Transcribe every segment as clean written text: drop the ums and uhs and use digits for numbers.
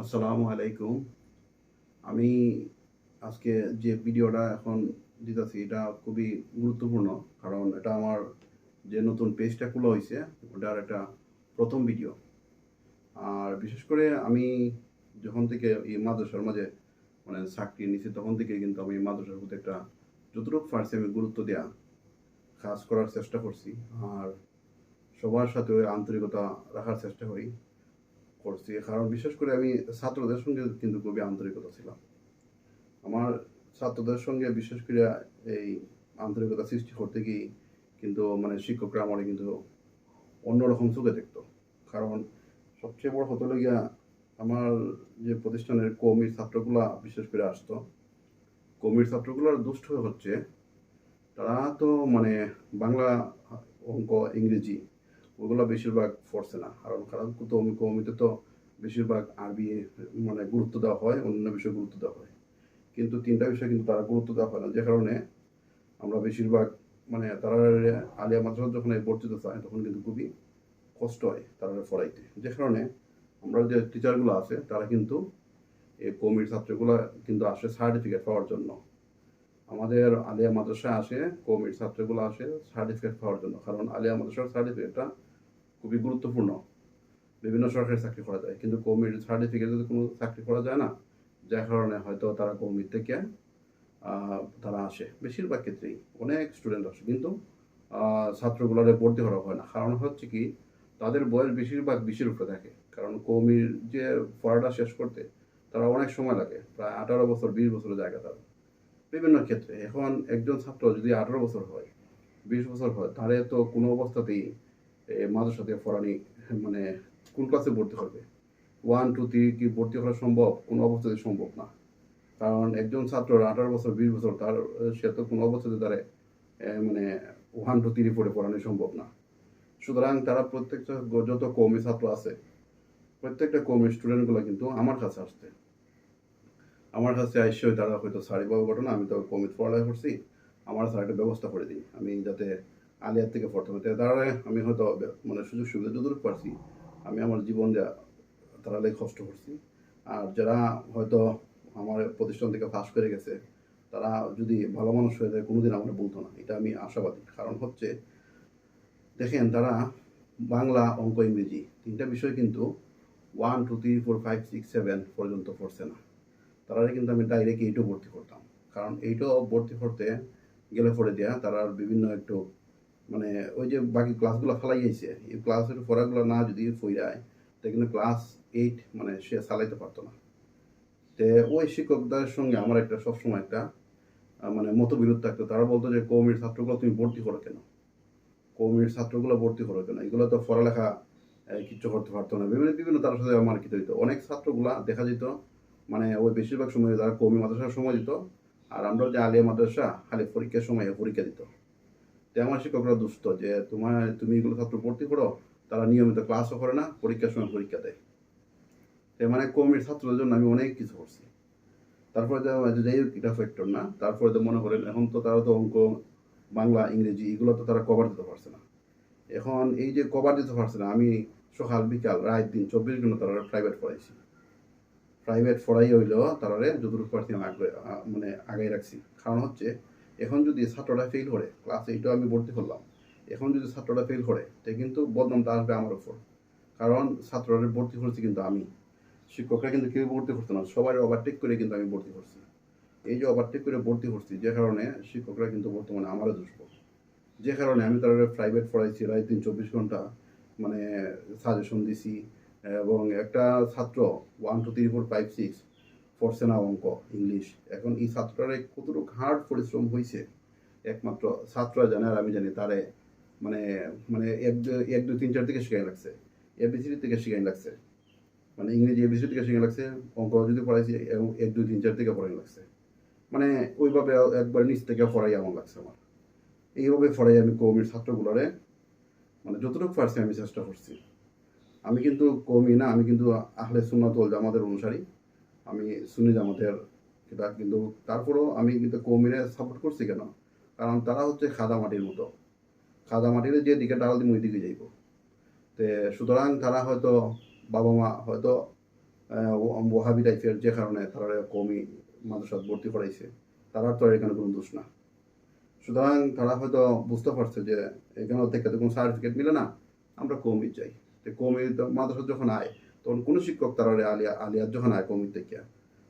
আসসালামু আলাইকুম। আমি আজকে যে ভিডিওটা এখন দিতেছি এটা খুবই গুরুত্বপূর্ণ। কারণ এটা আমার যে নতুন পেজটা খোলা হয়েছে ওটার একটা প্রথম ভিডিও। আর বিশেষ করে আমি যখন থেকে এই মাদ্রাসার মাঝে চাকরি নিছি তখন থেকে কিন্তু আমি মাদ্রাসার প্রতি একটা যতটুকু পারছি আমি গুরুত্ব দেওয়া কাজ করার চেষ্টা করছি। আর সবার সাথে ওই আন্তরিকতা রাখার চেষ্টা করছি। কারণ বিশেষ করে আমি ছাত্রদের সঙ্গে কিন্তু খুবই আন্তরিকতা ছিলাম। আমার ছাত্রদের সঙ্গে বিশেষ করে এই আন্তরিকতা সৃষ্টি করতে গিয়ে কিন্তু শিক্ষকরা আমার কিন্তু অন্যরকম চোখে দেখতো। কারণ সবচেয়ে বড় হতো গিয়া আমার যে প্রতিষ্ঠানের কওমির ছাত্রগুলা বিশেষ করে আসতো। কওমির ছাত্রগুলোর দুষ্ট হচ্ছে তারা তো বাংলা, অঙ্ক, ইংরেজি ওগুলো বেশিরভাগ পড়ছে না। কারণ কারণ তো কওমিতে তো বেশিরভাগ আরবি গুরুত্ব দেওয়া হয়, অন্যান্য বিষয়ে গুরুত্ব দেওয়া হয়। কিন্তু ৩টা বিষয় কিন্তু তারা গুরুত্ব দেওয়া হয় না। যে কারণে আমরা বেশিরভাগ তারা আলিয়া মাদ্রাসায় যখন ভর্তি হতে চায় তখন কিন্তু খুবই কষ্ট হয় তারা পড়াইতে। যে কারণে আমরা যে টিচারগুলো আছে তারা কিন্তু এই কওমির ছাত্রগুলো কিন্তু আসে সার্টিফিকেট পাওয়ার জন্য। আমাদের আলিয়া মাদ্রাসায় আসে কওমির ছাত্রগুলো আসে সার্টিফিকেট পাওয়ার জন্য। কারণ আলিয়া মাদ্রাসার সার্টিফিকেটটা খুবই গুরুত্বপূর্ণ। বিভিন্ন সরকারি চাকরি করা যায়, কিন্তু কওমির সার্টিফিকেট যদি কোনো চাকরি করা যায় না, যার কারণে হয়তো তারা কওমির থেকে তারা আসে। বেশিরভাগ ক্ষেত্রেই অনেক স্টুডেন্ট আসে, কিন্তু ছাত্রগুলোরে ভর্তি করা হয় না। কারণ হচ্ছে কি, তাদের বয়স বেশিরভাগ 20-এর উপরে থাকে। কারণ কওমির যে পড়াটা শেষ করতে তারা অনেক সময় লাগে, প্রায় 18 বছর 20 বছরের জায়গা তার বিভিন্ন ক্ষেত্রে। এখন একজন ছাত্র যদি 18 বছর হয়, 20 বছর হয়, তাহলে তো কোনো অবস্থাতেই মাদ্রাসাতে পড়ানি মানে কোন ক্লাসে ভর্তি করবে? 1 2 3 কি ভর্তি করা সম্ভব? কোনো অবস্থাতেই সম্ভব না। কারণ একজন ছাত্র 18 বছর 20 বছর তার সে তো কোনো অবস্থাতে তারে মানে 1 2 3 পড়ে পড়ানো সম্ভব না। সুতরাং তারা প্রত্যেকটা যত কওমি ছাত্র আছে, প্রত্যেকটা কওমি স্টুডেন্টগুলো কিন্তু আমার কাছে আইসে তারা হয়তো সারি বাবু ঘটনা, আমি তো কওমিতে পড়ালেখা করছি, আমার স্যার একটা ব্যবস্থা করে দিই আমি যাতে আলিয়ার থেকে পড়তে পারি। তারা আমি হয়তো সুযোগ সুবিধা যতটুকু পারছি আমি আমার জীবন দেওয়া তারা কষ্ট করছি। আর যারা হয়তো আমার প্রতিষ্ঠান থেকে পাস করে গেছে তারা যদি ভালো মানুষ হয়ে যায় কোনোদিন আমার বলতো না, এটা আমি আশাবাদী। কারণ হচ্ছে দেখেন, তারা বাংলা, অঙ্ক, ইংরেজি 3টা বিষয় কিন্তু 1 2 3 4 5 6 7 পর্যন্ত পড়ছে না। তারা কিন্তু আমি ডাইরেক্ট এইটও ভর্তি করতাম। কারণ এইটও ভর্তি করতে গেলে পরে দেয়া তারা বিভিন্ন একটু ওই যে বাকি ক্লাসগুলো ফেলাই গেছে, এই ক্লাসের পড়াগুলো না যদি ফইরায় তা কিন্তু ক্লাস 8 সে চালাইতে পারতো না। তে ওই শিক্ষকদের সঙ্গে আমার একটা সবসময় একটা মতবিরোধ থাকতো। তারা বলতো যে কওমির ছাত্রগুলো তুমি ভর্তি করো কেন, কওমির ছাত্রগুলো ভর্তি করো কেন, এগুলো তো পড়ালেখা কিচ্ছু করতে পারতো না। বিভিন্ন বিভিন্ন তার সাথে আমার কি হইতো, অনেক ছাত্রগুলা দেখা যেত ওই বেশিরভাগ সময় তারা কওমি মাদ্রাসার সময় দিত, আর আমরা যে আলিয়া মাদ্রাসা খালি পরীক্ষার সময় পরীক্ষা দিত। তো আমার শিক্ষকরা দুষ্ট যে তুমি এগুলো ছাত্র ভর্তি করো, তারা নিয়মিত ক্লাসও করে না, পরীক্ষার সময় পরীক্ষা দেয়। কওমির ছাত্রদের জন্য আমি অনেক কিছু করছি। তারপরে যাই হোক, এটা ফ্যাক্টর না। তারপরে তো মনে করেন এখন তো তারা তো অঙ্ক, বাংলা, ইংরেজি এগুলো তো তারা কভার দিতে পারছে না। এখন এই যে কভার দিতে পারছে না, আমি সকাল বিকাল রাত দিন 24 ঘন্টা তারা প্রাইভেট পড়াইছি। প্রাইভেট পড়াই হইলেও তারা যতটুকু পারছি আমি আগাই রাখছি। কারণ হচ্ছে এখন যদি ছাত্রটা ফেল করে, ক্লাস 8ও আমি ভর্তি করলাম, এখন যদি ছাত্রটা ফেল করে তে কিন্তু বদনামটা আসবে আমার উপর। কারণ ছাত্ররা ভর্তি করছি কিন্তু আমি, শিক্ষকরা কিন্তু কেউ ভর্তি করতো না, সবাই ওভারটেক করে কিন্তু আমি ভর্তি করছি। এই যে ওভারটেক করে ভর্তি করছি, যে কারণে শিক্ষকরা কিন্তু বর্তমানে আমারও দুষ্প। যে কারণে আমি তারা প্রাইভেট পড়াইছি রাত দিন 24 ঘন্টা, সাজেশন দিছি। এবং একটা ছাত্র 1 2 3 4 5 6 পড়ছে না অঙ্ক, ইংলিশ, এখন এই ছাত্ররা কতটুকু হার্ড পরিশ্রম হয়েছে একমাত্র ছাত্ররা জানে আর আমি জানি। তারে মানে মানে 1 2 3 4 থেকে শিখাই লাগছে, এবিসিডি থেকে শিখাই লাগছে, ইংরেজি এবিসিডি থেকে শিখাই লাগছে, অঙ্ক যদি পড়াইছি 1 2 3 4 থেকে পড়াই লাগছে। ওইভাবে একবার নিচ থেকে পড়াই এমন লাগছে আমার। এইভাবে পড়াই আমি কওমির ছাত্রগুলোরে যতটুকু পারছি আমি চেষ্টা করছি। আমি কিন্তু কওমি না, আমি কিন্তু আহলে সুন্নাত ওয়াল জামাতের অনুসারী। আমি সুন্নি জামাতের এটা কিন্তু, তারপরেও আমি কিন্তু কওমিরে সাপোর্ট করছি কেন, কারণ তারা হচ্ছে খাদা মাটির মতো, খাদা মাটির যে দিকে ডাল দিম ওই দিকে যাইব। সুতরাং তারা হয়তো বাবা মা হয়তো ওহাবি টাইপের, যে কারণে তারা কমই মাদ্রাসাত ভর্তি করাইছে, তারা তো আর এখানে কোনো দোষ না। সুতরাং তারা হয়তো বুঝতে পারছে যে এখানে থেকে তো কোনো সার্টিফিকেট মিলে না, আমরা কমই চাই। তো কমি মাদ্রাসা যখন আয় তখন কোনো শিক্ষক তারা আলিয়ার যখন আয় কমির থেকে,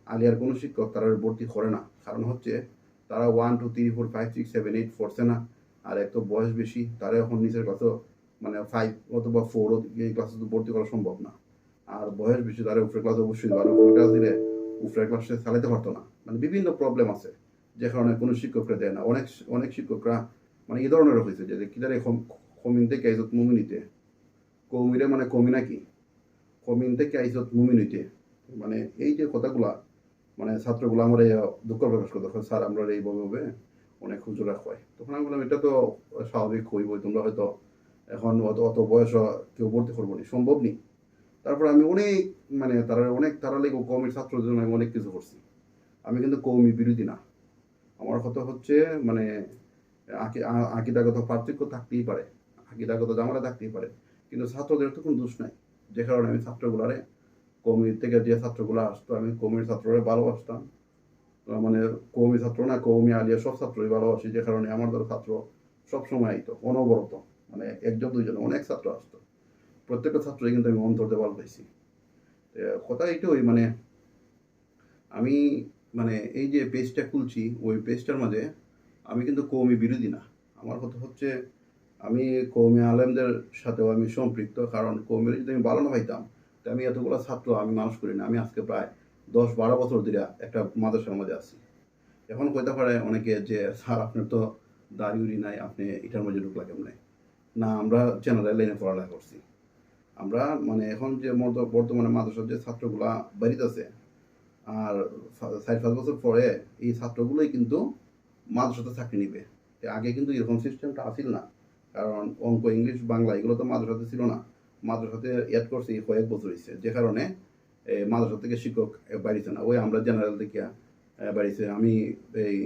আলিয়ার কোনো শিক্ষক তারা ভর্তি করে না। কারণ হচ্ছে তারা 1 2 3 4 5 6 7 8 পড়ছে না, আর এক তো বয়স বেশি, তারা এখন নিচের ক্লাসও মানে 5 অথবা 4 এই ক্লাসে তো ভর্তি করা সম্ভব না। আর বয়স বেশি, তারা উপরে ক্লাস অবশ্যই ভালো, উপরে ক্লাস দিলে উপরে ক্লাসে চালাতে পারতো না। মানে বিভিন্ন প্রবলেম আছে, যে কারণে কোনো শিক্ষকরা দেয় না। অনেক অনেক শিক্ষকরা মানে এই ধরনের হয়েছে যে কিদারে কমিন থেকে আইজত মুমি নিতে, কৌমিরে মানে কমি নাকি, কমিন থেকে আইজত মুমি নিতে, মানে এই যে কথাগুলা মানে ছাত্রগুলো আমার এই দুঃখ প্রকাশ করতে হয়, স্যার আমরা এইভাবে অনেক হুজুরা হয়। তখন আমি বললাম এটা তো স্বাভাবিক হইবই, তোমরা হয়তো এখন অত বয়স কেউ ভর্তি করবো নি, সম্ভব নি। তারপর আমি অনেক মানে তারা লেগে কৌমির ছাত্রদের জন্য আমি অনেক কিছু করছি। আমি কিন্তু কৌমি বিরোধী না। আমার কথা হচ্ছে মানে আকিদাগত পার্থক্য থাকতেই পারে, আকিদাগত ঝামেলা থাকতেই পারে, কিন্তু ছাত্রদের তো কোনো দোষ নাই। যে কারণে আমি ছাত্রগুলারে কৌমির থেকে যে ছাত্রগুলো আসতো, আমি কৌমির ছাত্ররা ভালোবাসতাম। মানে কৌমি ছাত্র না, কৌমি আলিয়া সব ছাত্রই ভালোবাসি। যে কারণে আমার দ্বারা ছাত্র সবসময় আইতো অনবরত, মানে একজন দুইজন অনেক ছাত্র আসতো। প্রত্যেকটা ছাত্রই কিন্তু আমি অন্তর দিয়ে ভালো পাইছি। কথা এইটাই মানে আমি মানে এই যে পেজটা খুলছি, ওই পেজটার মাঝে আমি কিন্তু কৌমি বিরোধী না। আমার কথা হচ্ছে আমি কৌমি আলেমদের সাথেও আমি সম্পৃক্ত, কারণ কৌমির যদি আমি ভালো না পাইতাম তো আমি এতগুলো ছাত্র আমি মানুষ করি না। আমি আজকে প্রায় 10 12 বছর ধরে একটা মাদ্রাসার মাঝে আছি। এখন কইতে পারে অনেকে যে স্যার আপনার তো দাড়ি উড়ি নাই, আপনি এটার মধ্যে ঢুকলা কেমনে? না, আমরা জেনারেল লাইনে পড়ালেখা করছি। আমরা মানে এখন যে বর্তমানে মাদ্রাসার যে ছাত্রগুলা বাড়িতেছে, আর 4 5 বছর পরে এই ছাত্রগুলোই কিন্তু মাদ্রাসাতে চাকরি নিবে। আগে কিন্তু এরকম সিস্টেমটা আসিল না, কারণ অঙ্ক ইংলিশ বাংলা এগুলো তো মাদ্রাসাতে ছিল না। মাদ্রাসাতে অ্যাড করছে এই কয়েক বছর হয়েছে, যে কারণে মাদ্রাসা থেকে শিক্ষক বাড়িছে না। ওই আমরা জেনারেল থেকে বাড়িছে। আমি এই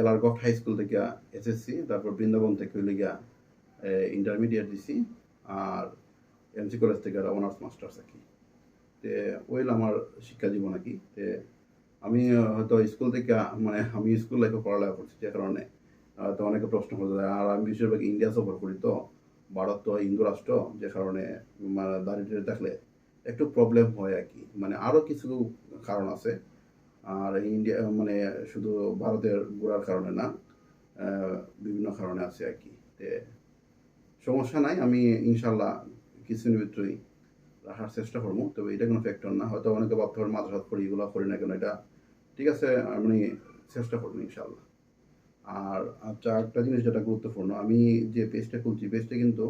এলারগফ হাই স্কুল থেকে এসএসসি, তারপর বৃন্দাবন থেকে হইলে গিয়া ইন্টারমিডিয়েট দিছি, আর এমসি কলেজ থেকে অনার্স মাস্টার্স আর কি। তে ওইল আমার শিক্ষা জীবন আর কি। তে আমি হয়তো স্কুল থেকে মানে আমি স্কুল লাইফে পড়ালেখা করছি, যে কারণে তো অনেকে প্রশ্ন করতে দেয়। আর আমি বেশিরভাগ ইন্ডিয়া সফর করি, তো ভারত তো হিন্দু রাষ্ট্র, যে কারণে মানে দাঁড়িয়ে থাকলে একটু প্রবলেম হয় আর কি। মানে আরও কিছু কারণ আছে। আর ইন্ডিয়া মানে শুধু ভারতের ঘোরার কারণে না, বিভিন্ন কারণে আছে আর কি। তে সমস্যা নাই, আমি ইনশাল্লাহ কিছুদিনের ভিতরেই রাখার চেষ্টা করবো। তবে এটা কোনো ফ্যাক্টর না। হয়তো অনেকে ভাবতে পারে মাদ্রাসাত করি এগুলো করি না কেন, এটা ঠিক আছে, আমি চেষ্টা করবো ইনশাল্লাহ। আর আচ্ছা, একটা জিনিস যেটা গুরুত্বপূর্ণ, আমি যে পেজটা খুলছি, পেজটা কিন্তু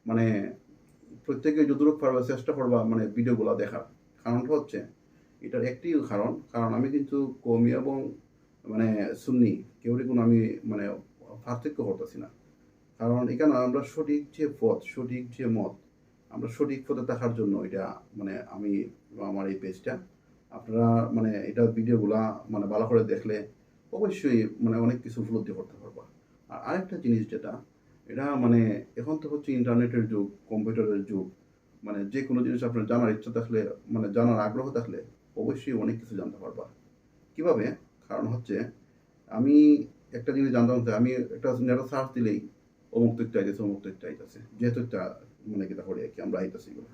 মানে প্রত্যেকে যতটুকু পারবে চেষ্টা করবা মানে ভিডিওগুলো দেখার। কারণটা হচ্ছে এটার একটি কারণ আমি কিন্তু কওমি এবং মানে সুন্নি কেউরই কোনো আমি মানে পার্থক্য করতেছি না। কারণ এখানে আমরা সঠিক যে পথ, সঠিক যে মত, আমরা সঠিক পথে থাকার জন্য এটা মানে আমি আমার এই পেজটা আপনারা মানে এটা ভিডিওগুলা মানে ভালো করে দেখলে অবশ্যই মানে অনেক কিছু উপলব্ধি করতে পারবা। আর আরেকটা জিনিস যেটা, এটা মানে এখন তো হচ্ছে ইন্টারনেটের যুগ, কম্পিউটারের যুগ। মানে যে কোনো জিনিস আপনার জানার ইচ্ছা থাকলে, মানে জানার আগ্রহ থাকলে অবশ্যই অনেক কিছু জানতে পারবা। কিভাবে? কারণ হচ্ছে আমি একটা জিনিস জানতাম যে আমি একটা নেটে সার্চ দিলেই অমুক তথ্য আইতেছে, অমুক তথ্য আইতেছে, যে তথ্য মানে কিতা করি আর কি আমরা আইতেছি এগুলো।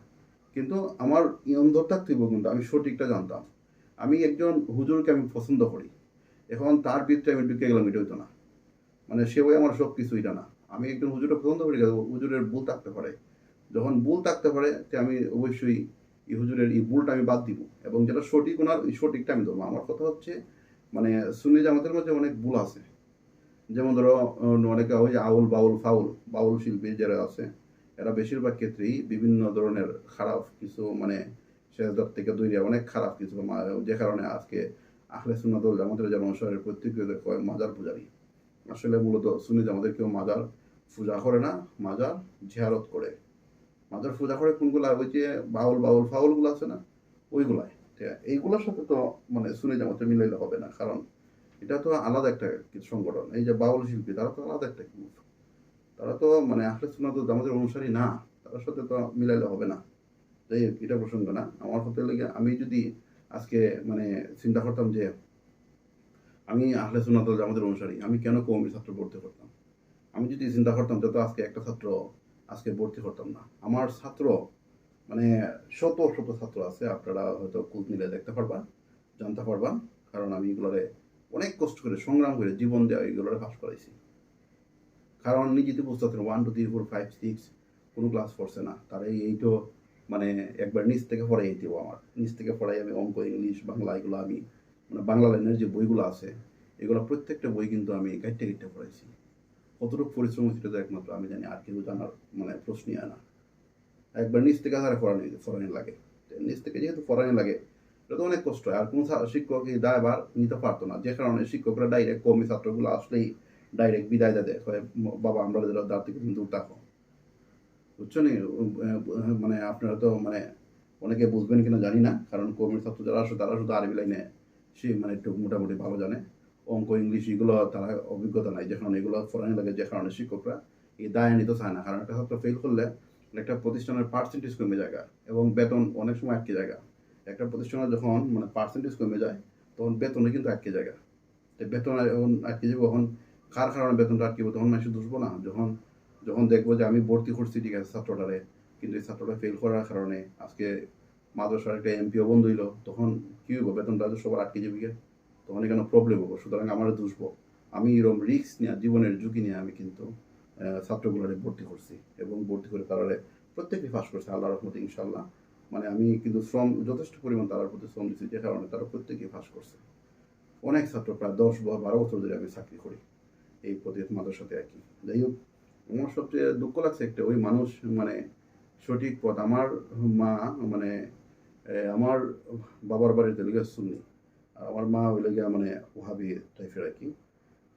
কিন্তু আমার অন্তর থাকতে কিন্তু আমি সঠিকটা জানতাম। আমি একজন হুজুরকে আমি পছন্দ করি, এখন তার ভিতরে আমি ঢুকে গেলাম, এটা হইতো না। মানে সে ওই আমার সব কিছু এটা না। আমি একজন হুজুরকে পছন্দ করি, হুজুরের ভুল থাকতে পারে। যখন ভুল থাকতে পারে তে আমি অবশ্যই এই হুজুরের এই ভুলটা আমি বাদ দিব, এবং যেটা সঠিক ওনার ওই সঠিকটা আমি ধরবো। আমার কথা হচ্ছে মানে সুন্নি জামাতের মধ্যে অনেক ভুল আছে। যেমন ধরো অনেকে ওই যে আউল বাউল ফাউল, বাউল শিল্পী যারা আছে, এরা বেশিরভাগ ক্ষেত্রেই বিভিন্ন ধরনের খারাপ কিছু মানে শেষদার থেকে দৈরিয়া অনেক খারাপ কিছু, যে কারণে আজকে আহলে সুন্নাত ওয়াল জামাতের যারা অনুসারী প্রত্যেকে কয় মাজার পূজারী। আসলে মূলত সুন্নি জামাতের কেউ মাজার পূজা করে না, মাজার জিয়ারত করে। মাজার পূজা করে কোনগুলা? ওই যে বাউল বাউল ফাউলগুলো আছে না, ওইগুলাই। এইগুলোর সাথে তো মানে সুন্নি জামাতে মিলাইলে হবে না, কারণ এটা তো আলাদা একটা কিছু সংগঠন। এই যে বাউল শিল্পী, তারা তো আলাদা একটা গ্রুপ, তারা তো মানে আহলে সুন্নাত ওয়াল জামাতের অনুসারী না, তার সাথে তো মিলাইলে হবে না। যাই হোক, এটা প্রসঙ্গ না। আমার হতে লেগে আমি যদি আজকে মানে চিন্তা করতাম যে আমি আহলে সুন্নাত ওয়াল জামাতের অনুসারী, আমি কেন কওমি ছাত্র ভর্তি করতাম? আমি যদি চিন্তা করতাম যে তো আজকে একটা ছাত্র আজকে ভর্তি করতাম না। আমার ছাত্র মানে শত শত ছাত্র আছে, আপনারা হয়তো খোঁজ নিলে দেখতে পারবা, জানতে পারবা। কারণ আমি এগুলোরে অনেক কষ্ট করে সংগ্রাম করে জীবন দেওয়া এগুলোরে পাস করাইছি। কারণ নিজেতে বুঝতে পারছেন 1 2 3 4 5 6 কোনো ক্লাস পড়ছে না, তার এই তো মানে একবার নিচ থেকে পড়াই দিব। আমার নিচ থেকে পড়াই আমি অঙ্ক, ইংলিশ, বাংলা এগুলো আমি মানে বাংলা লাইনের যে বইগুলো আছে এগুলো প্রত্যেকটা বই কিন্তু আমি গাইটে গাইটে পড়াইছি। কতটুকু পরিশ্রম হচ্ছে তো একমাত্র আমি জানি, আর কেউ জানার মানে প্রশ্নই হয় না। একবার নিচ থেকে তারা ফরানি লাগে, নিচ থেকে যেহেতু ফরানি লাগে এটা তো অনেক কষ্ট হয়। আর কোনো শিক্ষক এই দায়ভার নিতে পারতো না, যে কারণে শিক্ষকরা ডাইরেক্ট কওমি ছাত্রগুলো আসলেই ডাইরেক্ট বিদায় দেয়, বাবা আমরা দাঁড় থেকে তুমি দূর থাকো। বুঝছো নি? মানে আপনারা তো মানে অনেকে বুঝবেন কিনা জানি না, কারণ কওমির ছাত্র যারা আসে তারা শুধু আরবি লাইনে সে মানে একটু মোটামুটি ভালো জানে। অঙ্ক, ইংলিশ এগুলো তারা অভিজ্ঞতা নাই, যে কারণে এগুলো ফরানি লাগে, যে কারণে শিক্ষকরা এই দায় নিতে চায় না। কারণ একটা ছাত্র ফেল করলে একটা প্রতিষ্ঠানের পার্সেন্টেজ কমে যায় এবং বেতন অনেক সময় আটকে যায়। একটা প্রতিষ্ঠানের যখন মানে পার্সেন্টেজ কমে যায় তখন বেতনে কিন্তু আটকে যায়। বেতন এখন আটকে যাবো, এখন কার কারণে বেতনটা আটকে তখন মানুষ দুষবো না। যখন যখন দেখবো যে আমি ভর্তি করছি ঠিক আছে ছাত্রটারে, কিন্তু এই ছাত্রটা ফেল করার কারণে আজকে মাদ্রাসার একটা এমপিও বন্ধ হইলো, তখন কি হইব? বেতনটা সবার আটকে যাবি, তখন এখানে প্রবলেম হবো। সুতরাং আমার দুষবো, আমি এরকম রিস্ক নিয়ে জীবনের ঝুঁকি নিয়ে আমি কিন্তু ছাত্রগুলোরে ভর্তি করছি এবং ভর্তি করে তারা প্রত্যেকেই পাস করছে আল্লাহ রহমতে ইনশাল্লাহ। মানে আমি কিন্তু শ্রম যথেষ্ট পরিমাণ তার প্রতি শ্রম দিচ্ছি, যে কারণে তারা প্রত্যেকেই পাস করছে। অনেক ছাত্র প্রায় 10 বা 12 বছর ধরে আমি চাকরি করি এই প্রতি মাদ্রাসাতে আর কি। যাই হোক, আমার সবচেয়ে দুঃখ লাগছে একটা, ওই মানুষ মানে সঠিক পথ। আমার মা মানে আমার বাবার বাড়িতে লেগে সুন্নি, আর আমার মা ওই লেগে মানে ওহাবি টাইপের আর কি।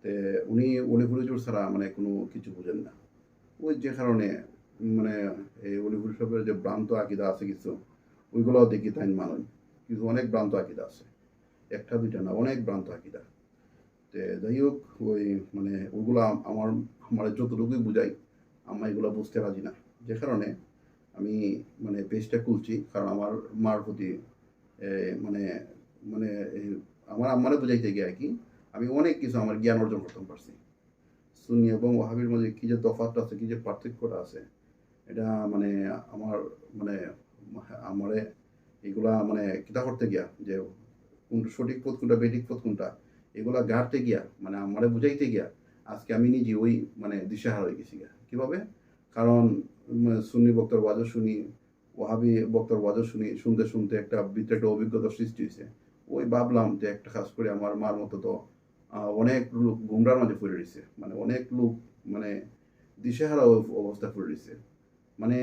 তে উনি অলিফুলিজুর ছাড়া মানে কোনো কিছু বুঝেন না। ওই যে কারণে মানে এই অলিফুল সাহেবের যে ভ্রান্ত আকিদা আছে কিছু, ওইগুলোও দেখি তাই মানুষ কিছু অনেক ভ্রান্ত আকিদা আছে, একটা দুইটা না, অনেক ভ্রান্ত আকিদা। যাই হোক, ওই মানে ওগুলো আমার আমার যতটুকুই বুঝাই আমার এগুলো বুঝতে রাজি না, যে কারণে আমি মানে পেজটা খুলছি। কারণ আমার মার প্রতি মানে মানে আমার আম্মারে বুঝাইতে গিয়ে আর কি আমি অনেক কিছু আমার জ্ঞান অর্জন করতে পারছি। সুন্নি এবং ওয়াহাবির মধ্যে কী যে তফাৎটা আছে, কী যে পার্থক্যটা আছে, এটা মানে আমার মানে আমারে এগুলা মানে কিতা করতে গিয়া যে কোনটা সঠিক পথ কোনটা বেঠিক পথ কোনটা এগুলা গাড়তে গিয়া মানে আমারে বুঝাইতে গিয়া আজকে আমি নিজে ওই মানে দিশাহারা হয়ে গেছি গিয়া। কীভাবে? কারণ সুন্নি বক্তার ওয়াজও শুনি, ওয়াহাবি বক্তার ওয়াজও শুনি, শুনতে শুনতে একটা ভিতরে একটা অভিজ্ঞতার সৃষ্টি হয়েছে। ওই ভাবলাম যে একটা কাজ করে আমার মার মতো তো অনেক লোক গুমরার মাঝে পড়ে রয়েছে, মানে অনেক লোক মানে দিশেহারা অবস্থা পড়ে রয়েছে, মানে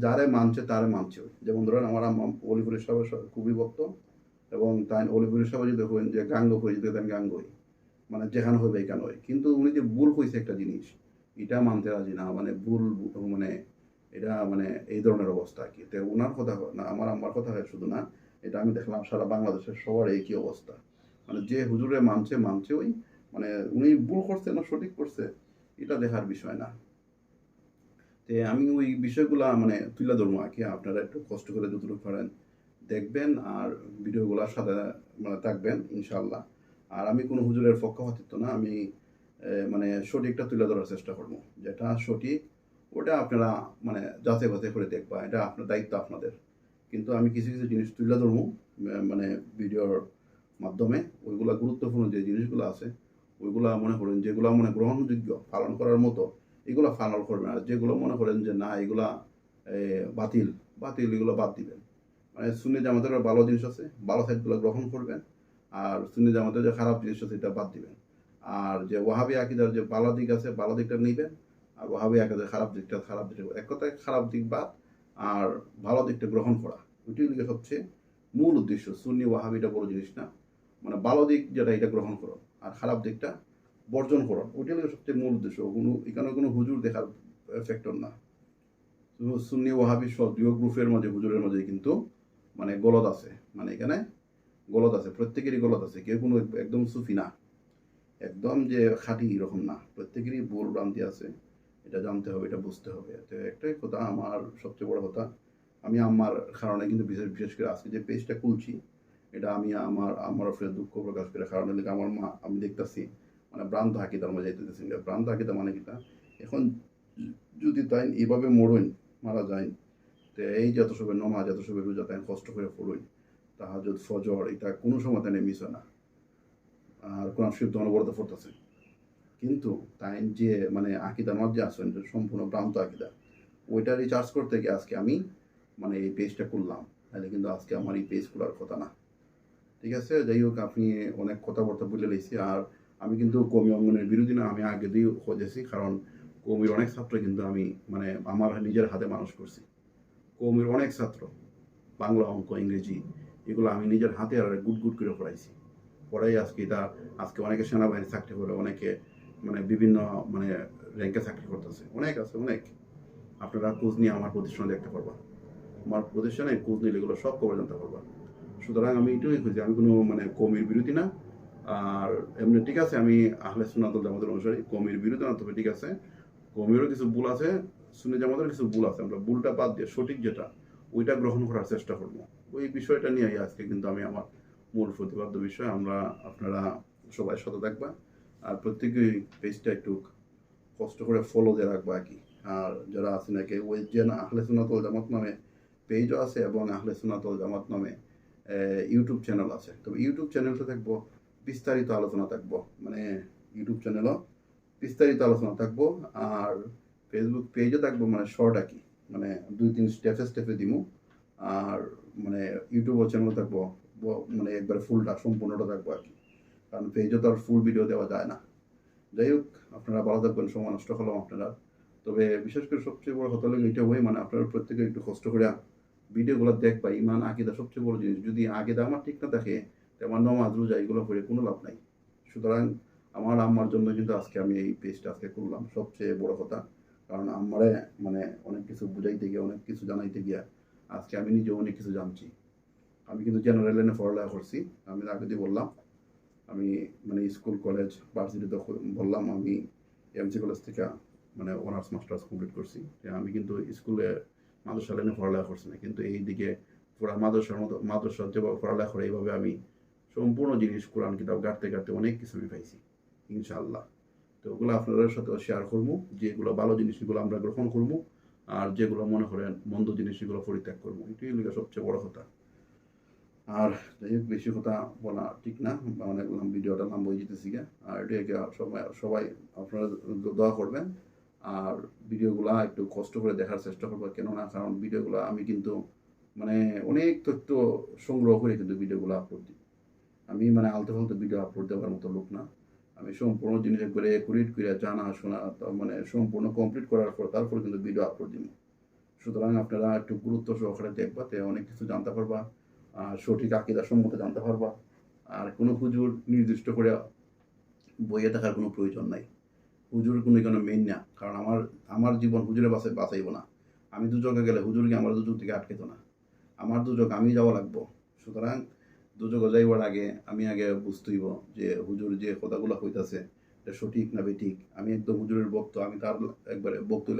যারে মানছে তারে মানছে। যেমন ধরেন আমার অলিপুর সাহেবের খুবই ভক্ত, এবং তাই অলিপুর সাহেব যদি দেখবেন যে গাঙ্গ হয়ে যেতে দেন গাঙ্গ হই, মানে যেখানে হইবে এখানে হয়। কিন্তু উনি যে ভুল হয়েছে একটা জিনিস এটা মানতে রাজি না, মানে ভুল মানে এটা মানে এই ধরনের অবস্থা আর কি। তো ওনার কথা না, আমার কথা হয় শুধু না, এটা আমি দেখলাম সারা বাংলাদেশের সবার একই অবস্থা। মানে যে হুজুরে মানছে মানছে ওই মানে উনি ভুল করছে না সঠিক করছে এটা দেখার বিষয় না। তো আমি ওই বিষয়গুলো মানে তুলে ধরবো আর কি, আপনারা একটু কষ্ট করে যতটুকু পারেন দেখবেন আর ভিডিওগুলোর সাথে মানে থাকবেন ইনশাল্লাহ। আর আমি কোনো হুজুরের পক্ষপাতিত্ব না, আমি মানে সঠিকটা তুলে ধরার চেষ্টা করবো, যেটা সঠিক ওটা আপনারা মানে যাচাই বাছাই করে দেখবা, এটা আপনার দায়িত্ব আপনাদের। কিন্তু আমি কিছু কিছু জিনিস তুলে ধরবো মানে ভিডিওর মাধ্যমে, ওইগুলা গুরুত্বপূর্ণ যে জিনিসগুলো আছে ওইগুলা মনে করেন যেগুলো মনে গ্রহণযোগ্য পালন করার মতো এগুলো ফাইনাল করবেন, আর যেগুলো মনে করেন যে না এগুলা বাতিল বাতিল এগুলো বাদ দিবেন। মানে সুন্নি জামাতের ভালো জিনিস আছে, ভালো সাইডগুলো গ্রহণ করবেন, আর সুন্নি জামাতের যে খারাপ জিনিস আছে এটা বাদ দিবেন। আর যে ওয়াহাবি আকিদার যে ভালো দিক আছে ভালো দিকটা নিবেন, আর ওয়াহাবি আকিদার খারাপ দিকটা এক কথায় খারাপ দিক বাদ আর ভালো দিকটা গ্রহণ করা, ওইটাই লিখে সবচেয়ে মূল উদ্দেশ্য। সুন্নি ওয়াহাবিটা বড় জিনিস না, মানে ভালো দিক যেটা এটা গ্রহণ করো আর খারাপ দিকটা বর্জন করো, ওইটাই লিখে সবচেয়ে মূল উদ্দেশ্য। কোনো এখানে কোনো হুজুর দেখার ফ্যাক্টর না। সুন্নি ওয়াহাবি সব দুই গ্রুপের মাঝে হুজুরের মাঝে কিন্তু মানে গলদ আছে, মানে এখানে গলদ আছে, প্রত্যেকেরই গলদ আছে, কেউ কোনো একদম সুফি না, একদম যে খাঁটি এরকম না, প্রত্যেকেরই ভুল ভ্রান্তি আছে, এটা জানতে হবে, এটা বুঝতে হবে। তো একটাই কথা, আমার সবচেয়ে বড় কথা আমি আমার কারণে কিন্তু বিশেষ করে আজকে যে পেজটা খুলছি, এটা আমি আমার আসলে দুঃখ প্রকাশ করে, কারণ এদিকে আমার মা আমি দেখতেছি মানে ভ্রান্ত আকিদার মধ্যে যাইতেছি। ভ্রান্ত আকিদা মানে কিটা, এখন যদি তাই এইভাবে মারা যায়, তো এই যত সবে নমাজ যত সবে রোজা তাই কষ্ট করে পড়ুন, তাহাজ্জুদ ফজর এটা কোনো সময় তাই মিস হয় না, আর কোরআন শরীফ তো অনবরত পড়তেছে। কিন্তু তাই যে মানে আকিদার মধ্যে আসেন যে সম্পূর্ণ ভ্রান্ত আকিদা, ওইটা রিচার্জ করতে গিয়ে আজকে আমি মানে এই পেজটা করলাম, তাহলে কিন্তু আজকে আমার এই পেজ খোলার কথা না। ঠিক আছে, যাই হোক, আপনি অনেক কথাবার্তা বলে লেছি। আর আমি কিন্তু কওমি অঙ্গনের বিরোধী না, আমি আগে দিয়ে হয়েছি, কারণ কওমির অনেক ছাত্র কিন্তু আমি মানে আমার নিজের হাতে মানুষ করছি। কওমির অনেক ছাত্র বাংলা, অঙ্ক, ইংরেজি এগুলো আমি নিজের হাতে আর গুট করে পড়াইছি। পড়াই আজকে অনেকে সেনাবাহিনী চাকরি করে, অনেকে মানে বিভিন্ন মানে র্যাঙ্কে চাকরি করতেছে, অনেক আছে অনেক। আপনারা খোঁজ নিয়ে আমার প্রতিষ্ঠানে দেখতে পারবা, আমার প্রতিষ্ঠানে খোঁজ নিলে এগুলো সব খবর জানতে পারবা। সুতরাং আমি এটাই খুঁজি, আমি কোনো মানে কওমির বিরোধী না। আর এমনি ঠিক আছে, আমি আহলে সুন্নাত ওয়াল জামাতের অনুসারী, কওমির বিরোধী না, তবে ঠিক আছে কওমিরও কিছু ভুল আছে, সুন্নি জামাতের কিছু ভুল আছে, আমরা ভুলটা বাদ দিয়ে সঠিক যেটা ওইটা গ্রহণ করার চেষ্টা করবো। ওই বিষয়টা নিয়ে আজকে কিন্তু আমি আমার মূল প্রতিপাদ্য বিষয়। আপনারা সবাই সাথে থাকবা, আর প্রত্যেকেই পেজটা একটু কষ্ট করে ফলো দিয়ে রাখবা আর কি। আর যারা আছে নাকি ওই যে আহলে সুন্নাত ওয়াল জামাত নামে পেজও আছে, এবং আহলে সুন্নাত ওয়াল জামাত নামে ইউটিউব চ্যানেল আছে। তবে ইউটিউব চ্যানেলটা থাকবো বিস্তারিত আলোচনা থাকবো, মানে ইউটিউব চ্যানেলও বিস্তারিত আলোচনা থাকবো, আর ফেসবুক পেজও থাকবো মানে শর্ট আর কি, মানে 2-3 স্টেপে দিব। আর মানে ইউটিউব চ্যানেল থাকবো মানে একবারে ফুলটা সম্পূর্ণটা থাকবো আর কি, কারণ পেজও তো আর ফুল ভিডিও দেওয়া যায় না। যাই হোক, আপনারা ভালো থাকবেন, সময় নষ্ট হলাম আপনারা। তবে বিশেষ করে সবচেয়ে বড় কথা হলো এটা হই, মানে আপনারা প্রত্যেকে একটু কষ্ট করে ভিডিওগুলো দেখবা। ইমান আকিদা সবচেয়ে বড় জিনিস, যদি আকিদা আমার ঠিক না থাকে তো আমার নমাজ রোজা এগুলো করে কোনো লাভ নাই। সুতরাং আমার আম্মার জন্য কিন্তু আজকে আমি এই পেজটা আজকে করলাম, সবচেয়ে বড় কথা। কারণ আমারে মানে অনেক কিছু বুঝাইতে গিয়ে, অনেক কিছু জানাইতে গিয়া আজকে আমি নিজে অনেক কিছু জানছি। আমি কিন্তু জেনারেল লাইনে পড়ালেখা করছি, আমি আগে দিয়ে বললাম। আমি মানে স্কুল কলেজ ভার্সিটিতে বললাম, আমি এমসি কলেজ থেকে মানে অনার্স মাস্টার্স কমপ্লিট করছি। আমি কিন্তু স্কুলে মাদ্রাসা লাইনে পড়ালেখা করছি না, কিন্তু এই দিকে পুরা মাদ্রাসার যে পড়ালেখা করে এইভাবে আমি সম্পূর্ণ জিনিস কোরআন কিতাব গাঁটতে অনেক কিছু আমি পাইছি ইনশাআল্লাহ। তো ওগুলো আপনাদের সাথে শেয়ার করবো, যেগুলো ভালো জিনিস সেগুলো আমরা গ্রহণ করবো, আর যেগুলো মনে করেন মন্দ জিনিস সেগুলো পরিত্যাগ করবো। এটাই হলো সবচেয়ে বড় কথা। আর যাই হোক, বেশি কথা বলা ঠিক না, মানে ভিডিওটা নাম বই যেতেছি গা। আর এটাকে সবাই আপনারা দোয়া করবেন, আর ভিডিওগুলা একটু কষ্ট করে দেখার চেষ্টা করবেন। কেননা কারণ ভিডিওগুলো আমি কিন্তু মানে অনেক তথ্য সংগ্রহ করে কিন্তু ভিডিওগুলো আপলোড দিই। আমি মানে আলতু ফালতু ভিডিও আপলোড দেওয়ার মতো লোক না। আমি সম্পূর্ণ জিনিস করে একুরেট করে জানা শোনা মানে সম্পূর্ণ কমপ্লিট করার পর তারপর কিন্তু ভিডিও আপলোড দিব। সুতরাং আপনারা একটু গুরুত্ব সহকারে দেখবা, তে অনেক কিছু জানতে পারবা, আর সঠিক আকিদা সম্মত জানতে পারবা। আর কোনো হুজুর নির্দিষ্ট করে বইয়ে থাকার কোনো প্রয়োজন নাই, হুজুর কোনো মেইন না। কারণ আমার জীবন হুজুরে বাঁচাইব না। আমি দুযোগে গেলে হুজুরকে আমার দুযোগ থেকে আটকেত না, আমার দুযোগ আমি যাওয়া লাগবো। সুতরাং দুযোগে যাইবার আগে আমি আগে বুঝতেইব যে হুজুর যে কথাগুলো হইতাছে এটা সঠিক না বেঠিক। আমি একদম হুজুরের ভক্ত, আমি তার একবারে ভক্ত